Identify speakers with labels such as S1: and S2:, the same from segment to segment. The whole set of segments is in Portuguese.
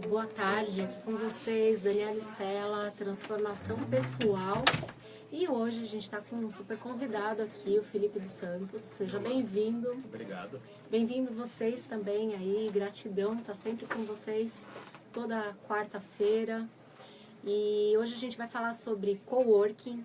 S1: boa tarde, aqui com vocês, Daniela Estela, Transformação Pessoal. E hoje a gente está com um super convidado aqui, o Felipe dos Santos. Seja bem-vindo.
S2: Obrigado.
S1: Bem-vindo vocês também aí, gratidão, tá sempre com vocês toda quarta-feira. E hoje a gente vai falar sobre coworking.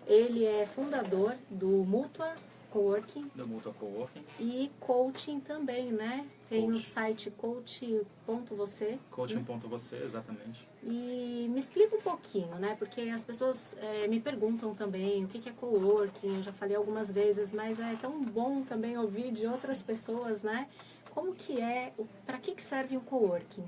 S1: Ele é fundador do Mútua Coworking.
S2: Do Mútua Coworking.
S1: E coaching também, né? Tem o
S2: Coach.
S1: site coach.você.
S2: Coaching.você, exatamente.
S1: E me explica um pouquinho, né? Porque as pessoas me perguntam também o que é coworking. Eu já falei algumas vezes, mas é tão bom também ouvir de outras pessoas, né? Como que é, para que serve um coworking?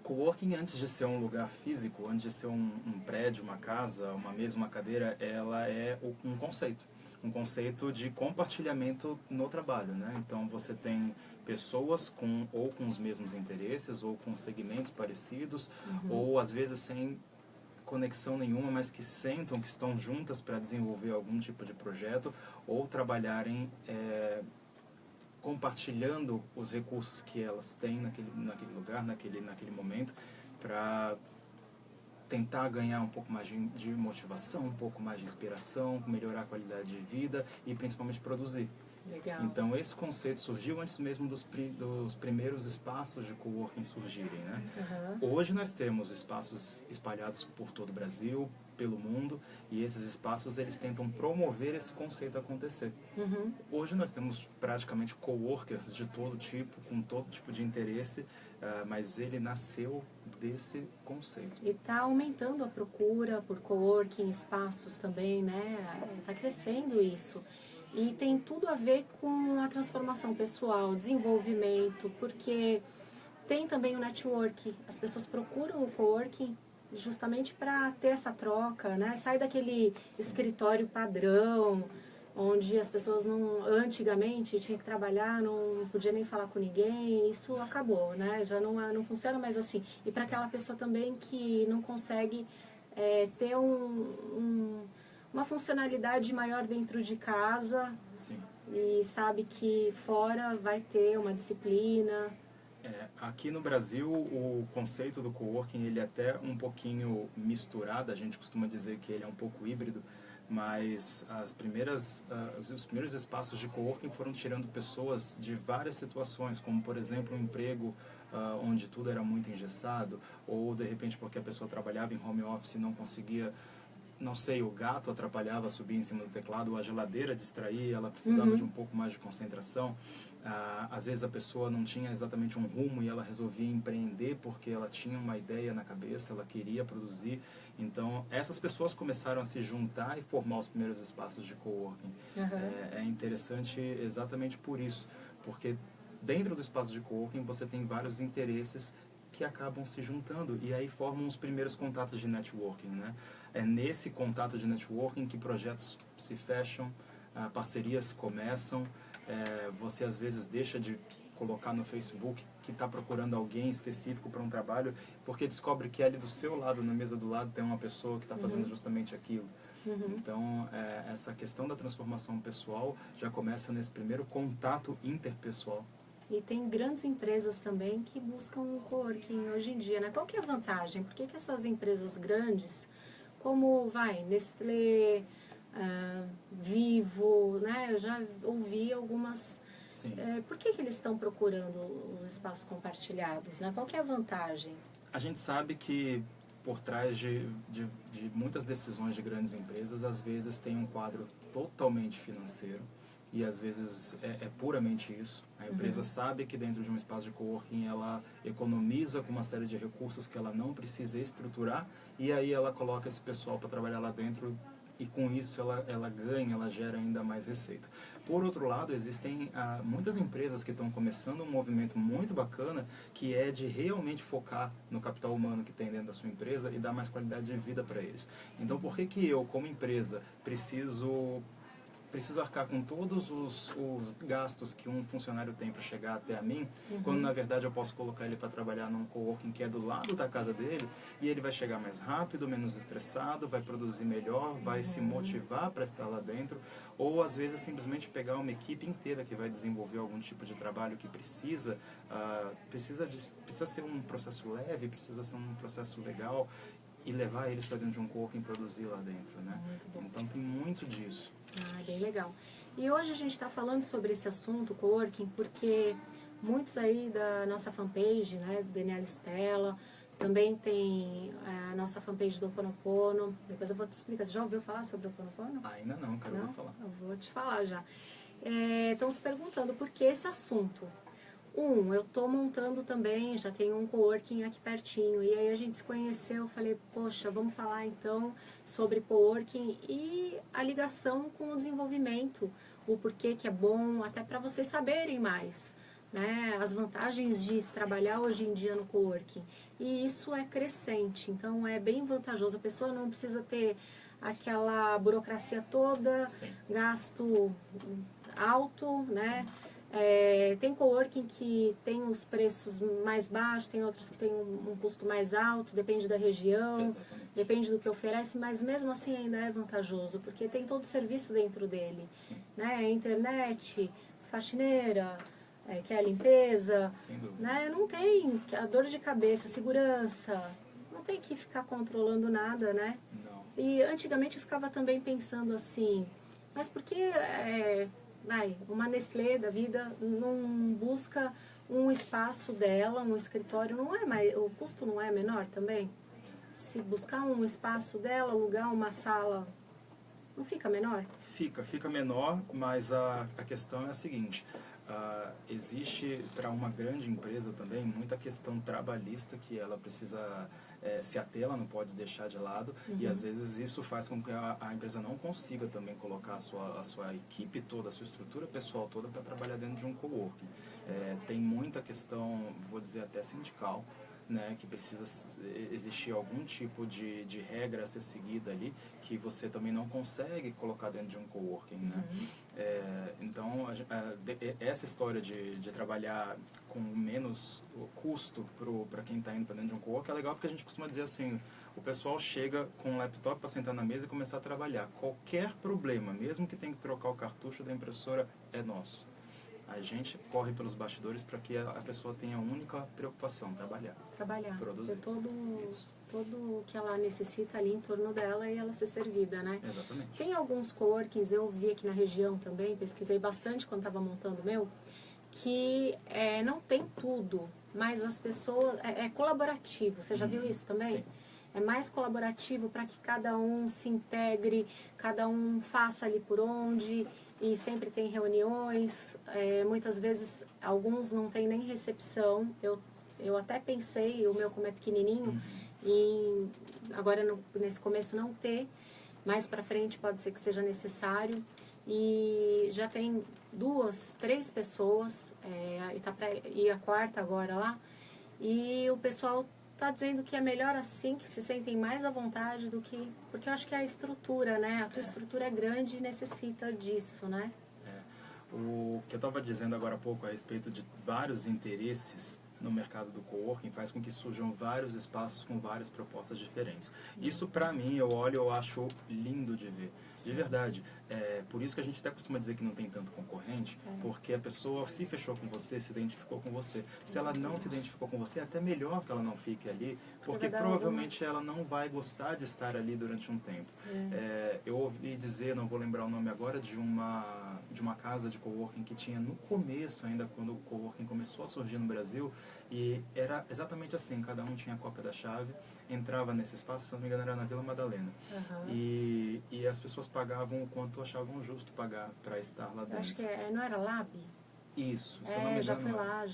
S2: Coworking, antes de ser um lugar físico, antes de ser um prédio, uma casa, uma mesa, uma cadeira, ela é um conceito. Um conceito de compartilhamento no trabalho, né? Então você tem pessoas ou com os mesmos interesses, ou com segmentos parecidos, ou às vezes sem conexão nenhuma, mas que sentam, que estão juntas para desenvolver algum tipo de projeto, ou trabalharem compartilhando os recursos que elas têm naquele lugar, naquele momento, para tentar ganhar um pouco mais de motivação, um pouco mais de inspiração, melhorar a qualidade de vida e principalmente produzir.
S1: Legal.
S2: Então esse conceito surgiu antes mesmo dos primeiros espaços de coworking surgirem, né? Hoje nós temos espaços espalhados por todo o Brasil, pelo mundo, e esses espaços eles tentam promover esse conceito acontecer. Hoje nós temos praticamente coworkers de todo tipo, com todo tipo de interesse, mas ele nasceu desse conceito.
S1: E está aumentando a procura por coworking, espaços também, né? Está crescendo isso. E tem tudo a ver com a transformação pessoal, desenvolvimento, porque tem também o network. As pessoas procuram o coworking justamente para ter essa troca, né? Sai daquele escritório padrão, onde as pessoas antigamente tinha que trabalhar, não podia nem falar com ninguém, isso acabou, né? Já não funciona mais assim. E para aquela pessoa também que não consegue ter uma funcionalidade maior dentro de casa.
S2: Sim.
S1: E sabe que fora vai ter uma disciplina.
S2: Aqui no Brasil, o conceito do coworking ele é até um pouquinho misturado, a gente costuma dizer que ele é um pouco híbrido, mas os primeiros espaços de coworking foram tirando pessoas de várias situações, como por exemplo um emprego onde tudo era muito engessado, ou de repente porque a pessoa trabalhava em home office e não conseguia, não sei, o gato atrapalhava subir em cima do teclado, ou a geladeira distraía, ela precisava de um pouco mais de concentração. Às vezes a pessoa não tinha exatamente um rumo e ela resolvia empreender porque ela tinha uma ideia na cabeça, ela queria produzir. Então, essas pessoas começaram a se juntar e formar os primeiros espaços de coworking. É interessante exatamente por isso, porque dentro do espaço de coworking você tem vários interesses que acabam se juntando e aí formam os primeiros contatos de networking, né? É nesse contato de networking que projetos se fecham, parcerias começam, você às vezes deixa de colocar no Facebook que está procurando alguém específico para um trabalho, porque descobre que ali do seu lado, na mesa do lado, tem uma pessoa que está fazendo justamente aquilo. Então, essa questão da transformação pessoal já começa nesse primeiro contato interpessoal.
S1: E tem grandes empresas também que buscam o coworking hoje em dia, né? Qual que é a vantagem? Por que essas empresas grandes, como Nestlé, Vivo, né? Eu já ouvi algumas.
S2: Sim.
S1: Por que eles estão procurando os espaços compartilhados, né? Qual que é a vantagem?
S2: A gente sabe que por trás de muitas decisões de grandes empresas, às vezes tem um quadro totalmente financeiro. E às vezes é puramente isso. A empresa sabe que dentro de um espaço de coworking ela economiza com uma série de recursos que ela não precisa estruturar e aí ela coloca esse pessoal para trabalhar lá dentro e com isso ela ganha, ela gera ainda mais receita. Por outro lado, existem muitas empresas que estão começando um movimento muito bacana que é de realmente focar no capital humano que tem dentro da sua empresa e dar mais qualidade de vida para eles. Então, por que eu, como empresa, preciso preciso arcar com todos os gastos que um funcionário tem para chegar até a mim, quando na verdade eu posso colocar ele para trabalhar num coworking que é do lado da casa dele, e ele vai chegar mais rápido, menos estressado, vai produzir melhor, vai se motivar para estar lá dentro, ou às vezes simplesmente pegar uma equipe inteira que vai desenvolver algum tipo de trabalho que precisa ser um processo leve, precisa ser um processo legal, e levar eles para dentro de um coworking e produzir lá dentro, né? Então tem muito disso.
S1: Ah, bem legal. E hoje a gente está falando sobre esse assunto, coworking, porque muitos aí da nossa fanpage, né, Daniela Stella, também tem a nossa fanpage do Ho Oponopono. Depois eu vou te explicar. Você já ouviu falar sobre o Ho Oponopono?
S2: Ainda não, quero ouvir falar.
S1: Eu vou te falar já. Estão se perguntando por que esse assunto. Eu tô montando também, já tem um coworking aqui pertinho. E aí a gente se conheceu, falei, poxa, vamos falar então sobre coworking e a ligação com o desenvolvimento, o porquê que é bom, até para vocês saberem mais, né? As vantagens de se trabalhar hoje em dia no coworking. E isso é crescente, então é bem vantajoso. A pessoa não precisa ter aquela burocracia toda,
S2: Sim.
S1: gasto alto, né? Tem coworking que tem os preços mais baixos, tem outros que tem um custo mais alto, depende da região,
S2: Exatamente.
S1: depende do que oferece, mas mesmo assim ainda é vantajoso, porque tem todo o serviço dentro dele, né? Internet, faxineira, que é a limpeza, né? Não tem a dor de cabeça, segurança, não tem que ficar controlando nada, né?
S2: Não.
S1: E antigamente eu ficava também pensando assim, mas por que uma Nestlé da vida não busca um espaço dela, um escritório, o custo não é menor também? Se buscar um espaço dela, alugar uma sala, não fica menor?
S2: Fica menor, mas a questão é a seguinte, existe para uma grande empresa também muita questão trabalhista que ela precisa se ater, ela não pode deixar de lado, e às vezes isso faz com que a empresa não consiga também colocar a sua equipe toda, a sua estrutura pessoal toda para trabalhar dentro de um coworking. Tem muita questão, vou dizer até sindical, né, que precisa existir algum tipo de regra a ser seguida ali, que você também não consegue colocar dentro de um coworking, né? Então, essa história de trabalhar com menos custo para quem está indo para dentro de um coworking é legal, porque a gente costuma dizer assim, o pessoal chega com um laptop para sentar na mesa e começar a trabalhar. Qualquer problema, mesmo que tenha que trocar o cartucho da impressora, é nosso. A gente corre pelos bastidores para que a pessoa tenha a única preocupação, trabalhar. Produzir.
S1: Ter todo o que ela necessita ali em torno dela e ela ser servida, né?
S2: Exatamente.
S1: Tem alguns coworkings, eu vi aqui na região também, pesquisei bastante quando estava montando o meu, que não tem tudo, mas as pessoas... É colaborativo, você já viu isso também?
S2: Sim.
S1: É mais colaborativo para que cada um se integre, cada um faça ali por onde... E sempre tem reuniões, muitas vezes alguns não tem nem recepção. Eu até pensei, o meu como é pequenininho, em agora nesse começo não ter, mais para frente pode ser que seja necessário. E já tem 2, 3 pessoas, e tá para ir a quarta agora lá, e o pessoal está dizendo que é melhor assim, que se sentem mais à vontade do que... Porque eu acho que é a estrutura, né? A tua estrutura é grande e necessita disso, né?
S2: O que eu estava dizendo agora há pouco a respeito de vários interesses no mercado do coworking faz com que surjam vários espaços com várias propostas diferentes. Isso, para mim, eu acho lindo de ver. De verdade. Por isso que a gente até costuma dizer que não tem tanto concorrente, porque a pessoa se fechou com você, se identificou com você. Se ela não se identificou com você, é até melhor que ela não fique ali, porque provavelmente ela não vai gostar de estar ali durante um tempo. Eu ouvi dizer, não vou lembrar o nome agora, de uma casa de coworking que tinha no começo, ainda quando o coworking começou a surgir no Brasil, e era exatamente assim, cada um tinha a cópia da chave, entrava nesse espaço, se não me engano era na Vila Madalena, e as pessoas pagavam o quanto achavam justo pagar para estar lá dentro.
S1: Eu acho que não era Lab?
S2: Isso, se eu não me engano.
S1: Já fui lá,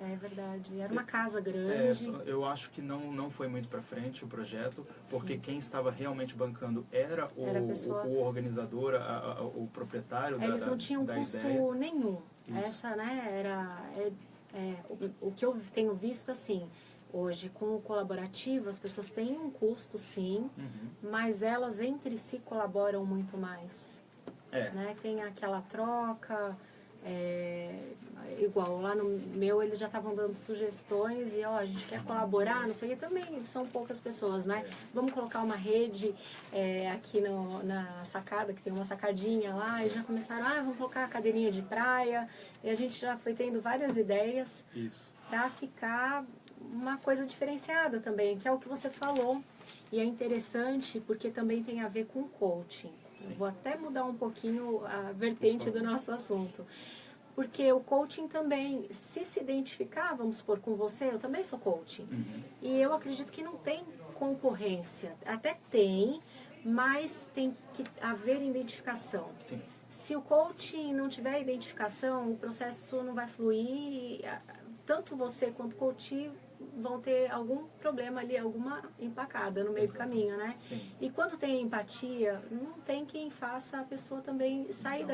S1: é verdade. Era uma casa grande.
S2: Eu acho que não foi muito para frente o projeto, porque quem estava realmente bancando era o organizador, o proprietário da ideia.
S1: Eles não tinham custo nenhum.
S2: Isso.
S1: Essa, né, o que eu tenho visto assim, hoje com o colaborativo, as pessoas têm um custo sim, mas elas entre si colaboram muito mais. né? Tem aquela troca, igual lá no meu eles já estavam dando sugestões e ó, a gente quer colaborar, não sei o que, também são poucas pessoas, né? Vamos colocar uma rede aqui na sacada, que tem uma sacadinha lá, e já começaram, vamos colocar a cadeirinha de praia, e a gente já foi tendo várias ideias para ficar uma coisa diferenciada também, que é o que você falou. E é interessante porque também tem a ver com coaching. Eu vou até mudar um pouquinho a vertente do nosso assunto. Porque o coaching também, se identificar, vamos supor, com você, eu também sou coaching. E eu acredito que não tem concorrência. Até tem, mas tem que haver identificação.
S2: Sim.
S1: Se o coaching não tiver identificação, o processo não vai fluir. Tanto você quanto o coaching vão ter algum problema ali, alguma empacada no meio do caminho, né?
S2: Sim.
S1: E quando tem empatia, não tem quem faça a pessoa também sair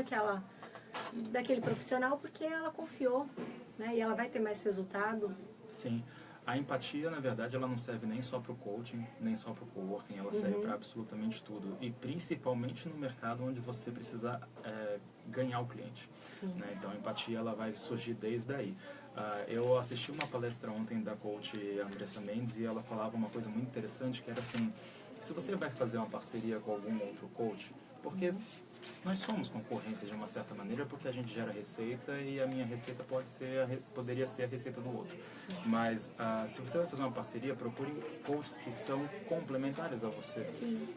S1: daquele profissional porque ela confiou, né? E ela vai ter mais resultado.
S2: Sim. A empatia, na verdade, ela não serve nem só para o coaching, nem só para o coworking, ela serve para absolutamente tudo. E principalmente no mercado onde você precisa ganhar o cliente. Né? Então, a empatia ela vai surgir desde aí. Eu assisti uma palestra ontem da coach Andressa Mendes e ela falava uma coisa muito interessante, que era assim, se você vai fazer uma parceria com algum outro coach, porque nós somos concorrentes de uma certa maneira, porque a gente gera receita e a minha receita poderia ser a receita do outro. Mas se você vai fazer uma parceria, procure coaches que são complementares a você.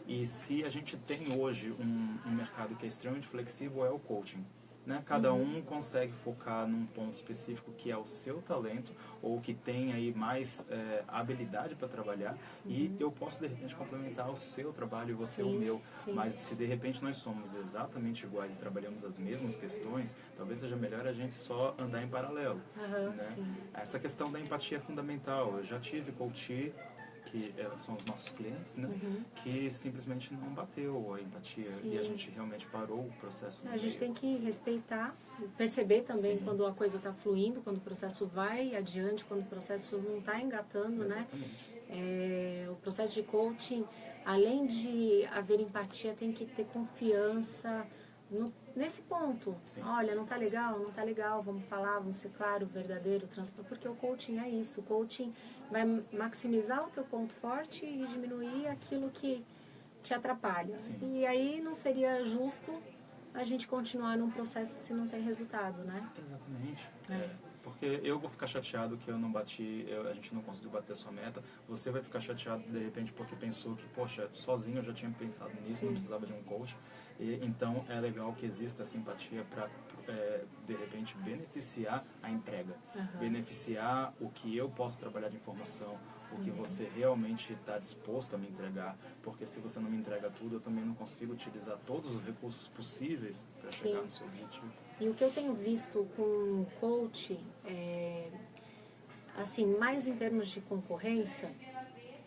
S2: E se a gente tem hoje um mercado que é extremamente flexível, é o coaching. Né? Cada um consegue focar num ponto específico que é o seu talento ou que tem aí mais habilidade para trabalhar e eu posso de repente complementar o seu trabalho e você o meu. Mas se de repente nós somos exatamente iguais e trabalhamos as mesmas questões, talvez seja melhor a gente só andar em paralelo. Né? Essa questão da empatia é fundamental. Eu já tive coach que são os nossos clientes, né? Que simplesmente não bateu a empatia e a gente realmente parou o processo.
S1: A gente tem que respeitar, perceber também quando a coisa está fluindo, quando o processo vai adiante, quando o processo não está engatando, né? O processo de coaching, além de haver empatia, tem que ter confiança nesse ponto. Olha, não está legal, vamos falar, vamos ser claro, verdadeiro, transparente, porque o coaching é isso. O coaching vai maximizar o teu ponto forte e diminuir aquilo que te atrapalha. E aí não seria justo a gente continuar num processo se não tem resultado, né?
S2: Exatamente. Porque eu vou ficar chateado que eu não bati, a gente não conseguiu bater a sua meta. Você vai ficar chateado de repente porque pensou que, poxa, sozinho eu já tinha pensado nisso, não precisava de um coach. E, então é legal que exista essa empatia para, de repente, beneficiar a entrega. Beneficiar o que eu posso trabalhar de informação, o que você realmente está disposto a me entregar. Porque se você não me entrega tudo, eu também não consigo utilizar todos os recursos possíveis para chegar no seu objetivo.
S1: E o que eu tenho visto com o coach, assim, mais em termos de concorrência,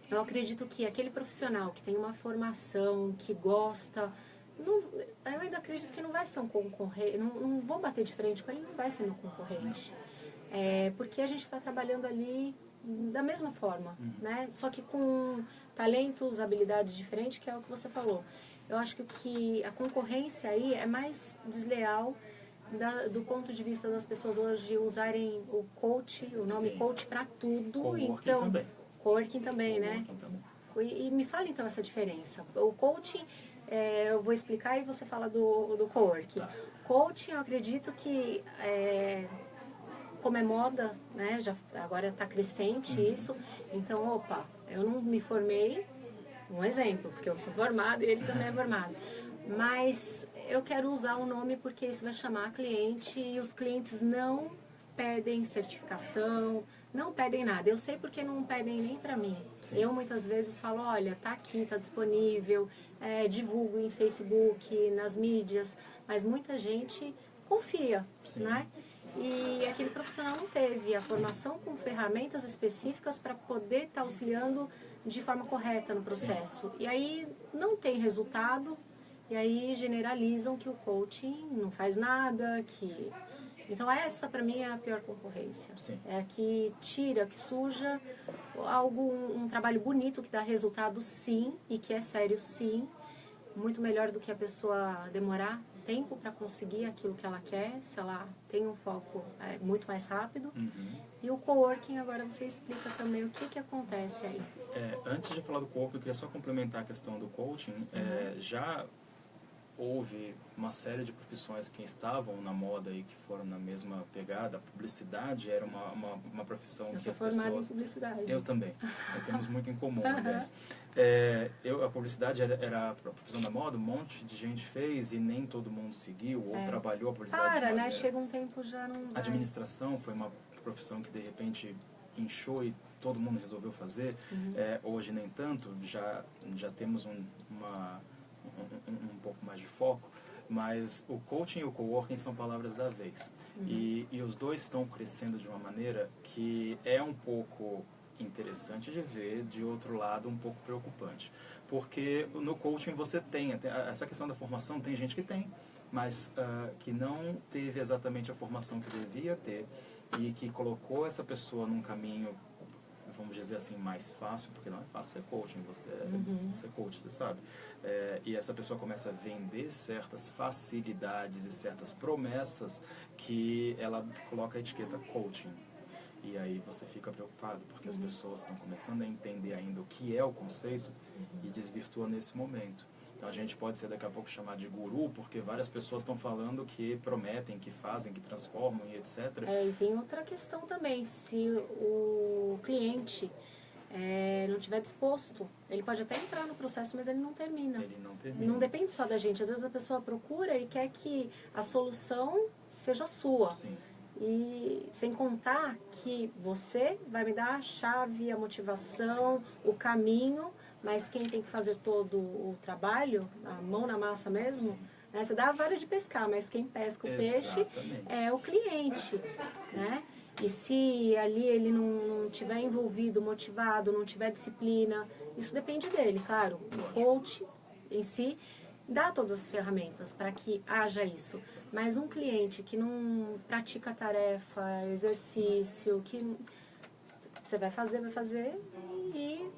S1: eu acredito que aquele profissional que tem uma formação, que gosta, eu ainda acredito que não vai ser um concorrente, não vou bater de frente com ele, não vai ser meu concorrente. Porque a gente está trabalhando ali da mesma forma, né? Só que com talentos, habilidades diferentes, que é o que você falou. Eu acho que a concorrência aí é mais desleal do ponto de vista das pessoas hoje usarem o coach, o nome coach para tudo. Coworking também, né? E me fala então essa diferença. O coaching, eu vou explicar e você fala do coworking. Coaching, eu acredito que como é moda, né? Agora está crescente isso. Então, eu não me formei, um exemplo, porque eu sou formada e ele também é formado. Mas eu quero usar o nome porque isso vai chamar cliente e os clientes não pedem certificação, não pedem nada. Eu sei porque não pedem nem para mim. Eu muitas vezes falo, olha, tá aqui, tá disponível, divulgo em Facebook, nas mídias, mas muita gente confia, né? E aquele profissional não teve a formação com ferramentas específicas para poder estar auxiliando de forma correta no processo. E aí não tem resultado. E aí generalizam que o coaching não faz nada, que... Então essa para mim é a pior concorrência. É a que tira, que suja um trabalho bonito que dá resultado sim, e que é sério sim. Muito melhor do que a pessoa demorar tempo para conseguir aquilo que ela quer, se ela tem um foco muito mais rápido. E o coworking, agora você explica também o que acontece aí.
S2: Antes de falar do coworking, eu queria só complementar a questão do coaching. Já houve uma série de profissões que estavam na moda e que foram na mesma pegada. A publicidade era uma profissão que as pessoas...
S1: Eu sou formada em publicidade.
S2: Eu também. Temos muito em comum, aliás. A publicidade era a profissão da moda, um monte de gente fez e nem todo mundo seguiu ou trabalhou a publicidade.
S1: Né? Chega um tempo já não vai.
S2: Administração foi uma profissão que de repente inchou e todo mundo resolveu fazer. Hoje nem tanto, já temos um pouco mais de foco, mas o coaching e o coworking são palavras da vez. E os dois estão crescendo de uma maneira que é um pouco interessante de ver, de outro lado um pouco preocupante. Porque no coaching você tem essa questão da formação, tem gente que tem, mas que não teve exatamente a formação que devia ter e que colocou essa pessoa num caminho, vamos dizer assim, mais fácil, porque não é fácil ser coaching, ser coach, você sabe. E essa pessoa começa a vender certas facilidades e certas promessas que ela coloca a etiqueta coaching. E aí você fica preocupado, porque as pessoas estão começando a entender ainda o que é o conceito e desvirtua nesse momento. Então a gente pode ser daqui a pouco chamado de guru, porque várias pessoas estão falando que prometem, que fazem, que transformam e etc.
S1: E tem outra questão também, se o cliente não estiver disposto, ele pode até entrar no processo, mas ele não termina. Não depende só da gente. Às vezes a pessoa procura e quer que a solução seja sua.
S2: Sim.
S1: E sem contar que você vai me dar a chave, a motivação, o caminho, mas quem tem que fazer todo o trabalho, a mão na massa mesmo, né? Você dá a vara de pescar, mas quem pesca o peixe é o cliente, né? E se ali ele não tiver envolvido, motivado, não tiver disciplina, isso depende dele, claro. O coach em si dá todas as ferramentas para que haja isso. Mas um cliente que não pratica a tarefa, exercício, que você vai fazer e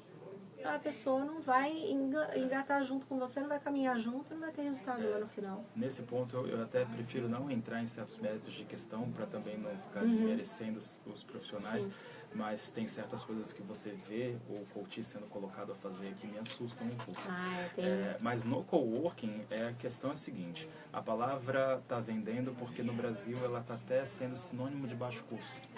S1: a pessoa não vai engatar junto com você, não vai caminhar junto, não vai ter resultado lá no final.
S2: Nesse ponto, eu até prefiro não entrar em certos méritos de questão, para também não ficar desmerecendo os profissionais,
S1: Sim.
S2: mas tem certas coisas que você vê o coach sendo colocado a fazer que me assustam um pouco. Mas no coworking, a questão é a seguinte, a palavra está vendendo porque no Brasil ela está até sendo sinônimo de baixo custo.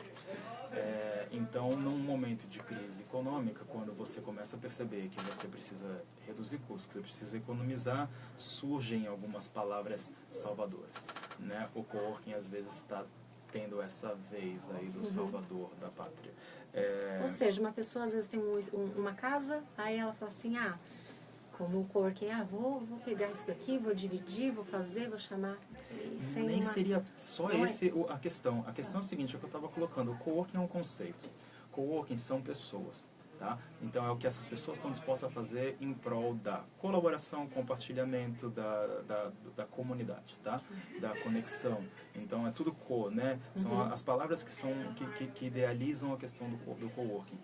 S2: Então, num momento de crise econômica, quando você começa a perceber que você precisa reduzir custos, que você precisa economizar, surgem algumas palavras salvadoras, né? O coworking às vezes está tendo essa vez aí do salvador da pátria.
S1: Ou seja, uma pessoa às vezes tem uma casa, aí ela fala assim, como o coworking, vou pegar isso daqui, vou dividir, vou fazer, vou chamar.
S2: Nem seria só a questão. A questão é o seguinte, é o que eu estava colocando. O coworking é um conceito. Coworking são pessoas, tá? Então é o que essas pessoas estão dispostas a fazer em prol da colaboração, compartilhamento, da comunidade, tá? Da conexão. Então é tudo né? São as palavras que idealizam a questão do coworking.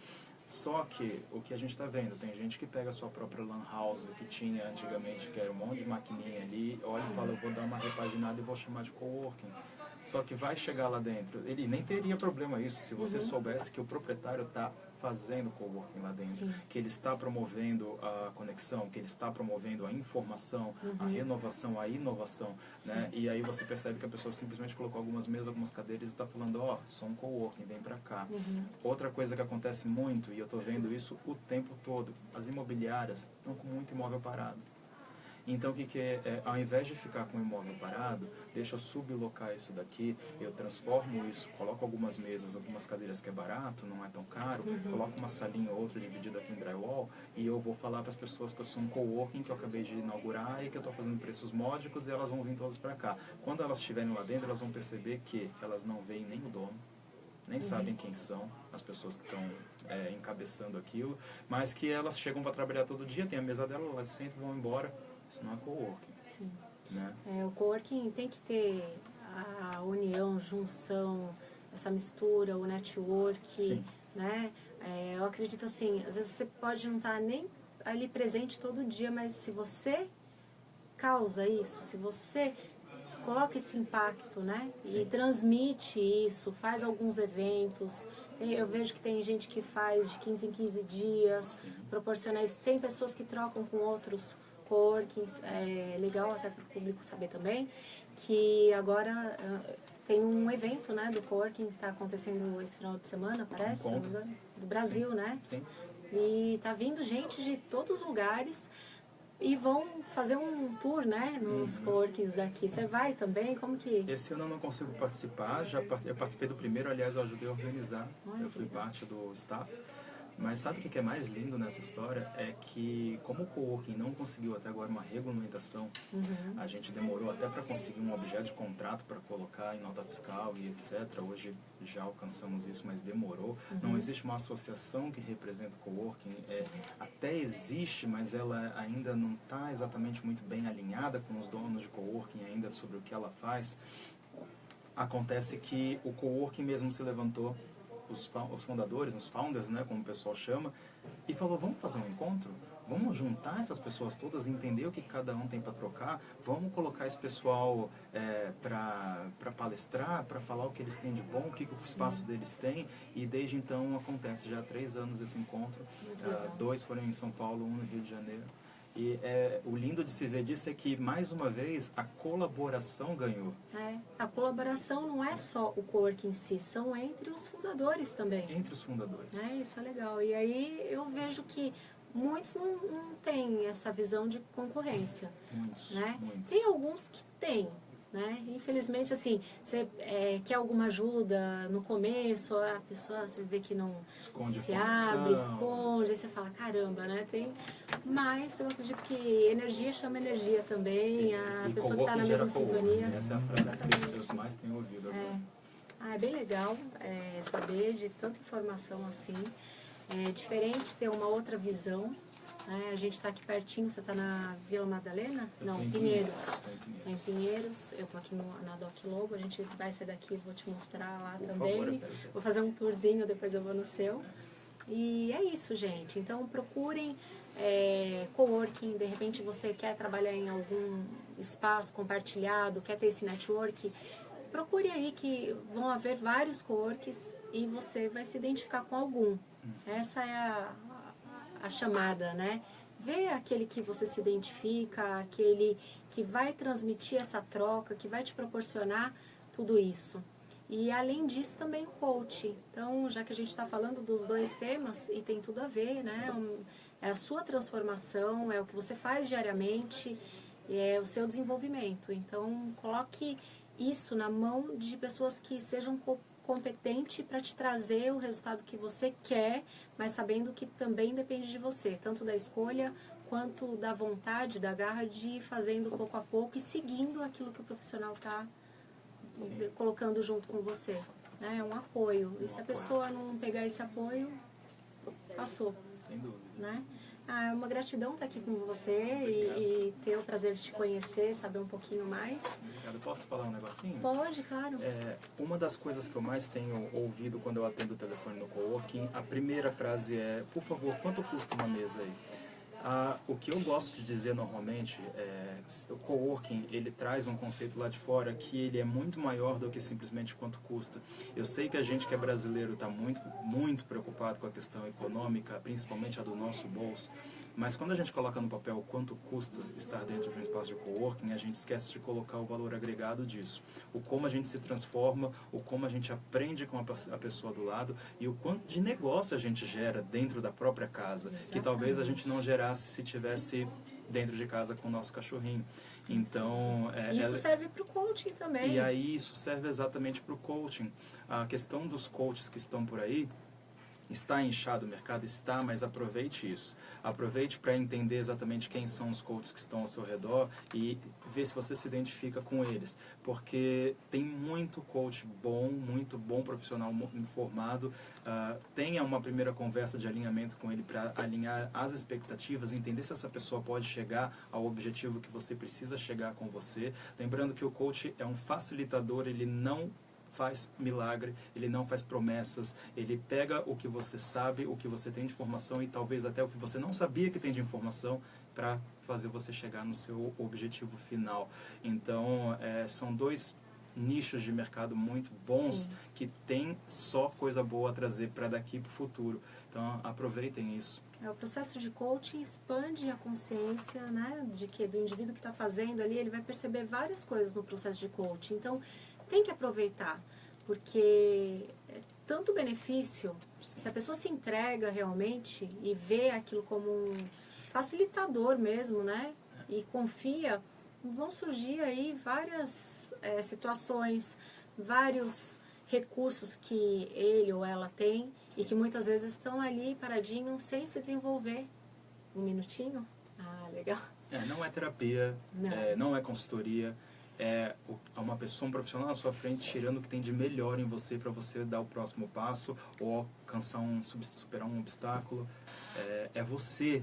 S2: Só que o que a gente está vendo, tem gente que pega a sua própria lan house que tinha antigamente, que era um monte de maquininha ali, olha e fala, eu vou dar uma repaginada e vou chamar de coworking. Só que vai chegar lá dentro, ele nem teria problema isso se você soubesse que o proprietário está fazendo coworking lá dentro, que ele está promovendo a conexão, que ele está promovendo a informação, a renovação, a inovação, né? E aí você percebe que a pessoa simplesmente colocou algumas mesas, algumas cadeiras e está falando, sou um coworking, vem para cá. Outra coisa que acontece muito, e eu estou vendo isso o tempo todo, as imobiliárias estão com muito imóvel parado. Então, o que ao invés de ficar com o imóvel parado, deixa eu sublocar isso daqui, eu transformo isso, coloco algumas mesas, algumas cadeiras que é barato, não é tão caro, coloco uma salinha ou outra dividida aqui em drywall e eu vou falar para as pessoas que eu sou um coworking, que eu acabei de inaugurar e que eu estou fazendo preços módicos e elas vão vir todas para cá. Quando elas estiverem lá dentro, elas vão perceber que elas não veem nem o dono, nem sabem quem são as pessoas que estão encabeçando aquilo, mas que elas chegam para trabalhar todo dia, tem a mesa dela, elas sentam e vão embora. Isso não é coworking.
S1: Sim.
S2: Né?
S1: O coworking tem que ter a união, junção, essa mistura, o network, né? Eu acredito assim, às vezes você pode não estar nem ali presente todo dia, mas se você causa isso, se você coloca esse impacto, né?
S2: Sim.
S1: E transmite isso, faz alguns eventos. Eu vejo que tem gente que faz de 15 em 15 dias,
S2: Sim.
S1: proporciona isso. Tem pessoas que trocam com outros coworkings, é legal até para o público saber também, que agora tem um evento, né, do coworking que está acontecendo esse final de semana, parece, do Brasil,
S2: Sim.
S1: né?
S2: Sim.
S1: E tá vindo gente de todos os lugares e vão fazer um tour, né, nos coworkings daqui. Você vai também? Como que...
S2: Esse ano eu não consigo participar, eu participei do primeiro, aliás, eu ajudei a organizar, eu fui parte do staff. Mas sabe o que é mais lindo nessa história? É que, como o coworking não conseguiu até agora uma regulamentação, a gente demorou até para conseguir um objeto de contrato para colocar em nota fiscal e etc. Hoje já alcançamos isso, mas demorou. Não existe uma associação que representa o coworking. Até existe, mas ela ainda não está exatamente muito bem alinhada com os donos de coworking ainda sobre o que ela faz. Acontece que o coworking mesmo se levantou, os fundadores, os founders, né, como o pessoal chama, e falou, vamos fazer um encontro? Vamos juntar essas pessoas todas, entender o que cada um tem para trocar, vamos colocar esse pessoal para palestrar, para falar o que eles têm de bom, o que o espaço deles tem, e desde então acontece já há 3 anos esse encontro, 2 foram em São Paulo, 1 no Rio de Janeiro. E o lindo de se ver disso é que, mais uma vez, a colaboração ganhou.
S1: A colaboração não é só o coworking em si, são entre os fundadores também.
S2: Entre os fundadores.
S1: Isso é legal. E aí eu vejo que muitos não têm essa visão de concorrência.
S2: Muitos,
S1: né?
S2: muitos.
S1: Tem alguns que têm. Né? Infelizmente, assim, você quer alguma ajuda no começo, a pessoa, você vê que não
S2: esconde
S1: se abre, esconde, aí você fala, caramba, né? Mas eu acredito que energia chama energia também, a pessoa que está na mesma sintonia.
S2: Essa é a frase que eu mais tenho ouvido agora.
S1: É bem legal saber de tanta informação assim. É diferente ter uma outra visão. A gente está aqui pertinho, você está na Vila Madalena? Não, Pinheiros. Em Pinheiros, eu estou aqui na Doc Lobo, a gente vai sair daqui, vou te mostrar lá também. Vou fazer um tourzinho, depois eu vou no seu. E é isso, gente. Então procurem coworking, de repente você quer trabalhar em algum espaço compartilhado, quer ter esse network, procure aí que vão haver vários coworkings e você vai se identificar com algum. Essa é a chamada, né? Vê aquele que você se identifica, aquele que vai transmitir essa troca, que vai te proporcionar tudo isso. E além disso também o coach. Então, já que a gente está falando dos 2 temas, e tem tudo a ver, né? É a sua transformação, é o que você faz diariamente, é o seu desenvolvimento. Então, coloque isso na mão de pessoas que sejam competente para te trazer o resultado que você quer, mas sabendo que também depende de você, tanto da escolha quanto da vontade, da garra de ir fazendo pouco a pouco e seguindo aquilo que o profissional está colocando junto com você. É um apoio. E se a pessoa não pegar esse apoio, passou.
S2: Sem dúvida.
S1: Né? É uma gratidão estar aqui com você e ter o prazer de te conhecer, saber um pouquinho mais.
S2: Obrigado. Posso falar um negocinho?
S1: Pode, claro.
S2: Uma das coisas que eu mais tenho ouvido quando eu atendo o telefone no coworking, a primeira frase é, por favor, quanto custa uma mesa aí? O que eu gosto de dizer normalmente o coworking, ele traz um conceito lá de fora que ele é muito maior do que simplesmente quanto custa. Eu sei que a gente que é brasileiro está muito, muito preocupado com a questão econômica, principalmente a do nosso bolso, mas quando a gente coloca no papel o quanto custa estar dentro de um espaço de coworking, a gente esquece de colocar o valor agregado disso. O como a gente se transforma, o como a gente aprende com a pessoa do lado e o quanto de negócio a gente gera dentro da própria casa, que talvez a gente não gerasse se tivesse dentro de casa com o nosso cachorrinho. Então,
S1: isso serve para o coaching também.
S2: E aí isso serve exatamente para o coaching. A questão dos coaches que estão por aí, está inchado o mercado? Está, mas aproveite isso. Aproveite para entender exatamente quem são os coaches que estão ao seu redor e ver se você se identifica com eles. Porque tem muito coach bom, muito bom profissional informado. Tenha uma primeira conversa de alinhamento com ele para alinhar as expectativas, entender se essa pessoa pode chegar ao objetivo que você precisa chegar com você. Lembrando que o coach é um facilitador, ele não faz milagre, ele não faz promessas, ele pega o que você sabe, o que você tem de informação e talvez até o que você não sabia que tem de informação para fazer você chegar no seu objetivo final. Então, são dois nichos de mercado muito bons. Sim. Que tem só coisa boa a trazer para daqui para o futuro. Então, aproveitem isso.
S1: O processo de coaching expande a consciência, né, do indivíduo que está fazendo ali, ele vai perceber várias coisas no processo de coaching. Então, tem que aproveitar, porque é tanto benefício. Sim. Se a pessoa se entrega realmente e vê aquilo como um facilitador mesmo, né, e confia, vão surgir aí várias situações, vários recursos que ele ou ela tem. Sim. E que muitas vezes estão ali paradinhos sem se desenvolver. Um minutinho? Ah, legal.
S2: Não é terapia, não é consultoria, é uma pessoa, um profissional na sua frente tirando o que tem de melhor em você para você dar o próximo passo ou alcançar superar um obstáculo. É você,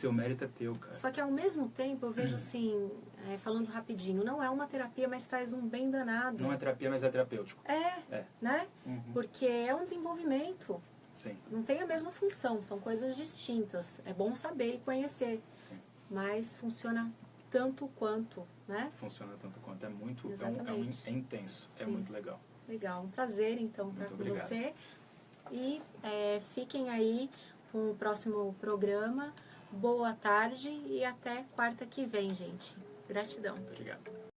S2: o mérito é teu, cara.
S1: Só que ao mesmo tempo eu vejo assim, falando rapidinho, não é uma terapia, mas faz um bem danado.
S2: Não é terapia, mas é terapêutico.
S1: Né? Uhum. Porque é um desenvolvimento.
S2: Sim.
S1: Não tem a mesma função, são coisas distintas. É bom saber e conhecer. Sim. Mas funciona tanto quanto, né?
S2: Funciona tanto quanto. É muito, é intenso. Sim. É muito legal.
S1: Legal, um prazer então estar com você. E fiquem aí com o próximo programa. Boa tarde e até quarta que vem, gente. Gratidão.
S2: Obrigado.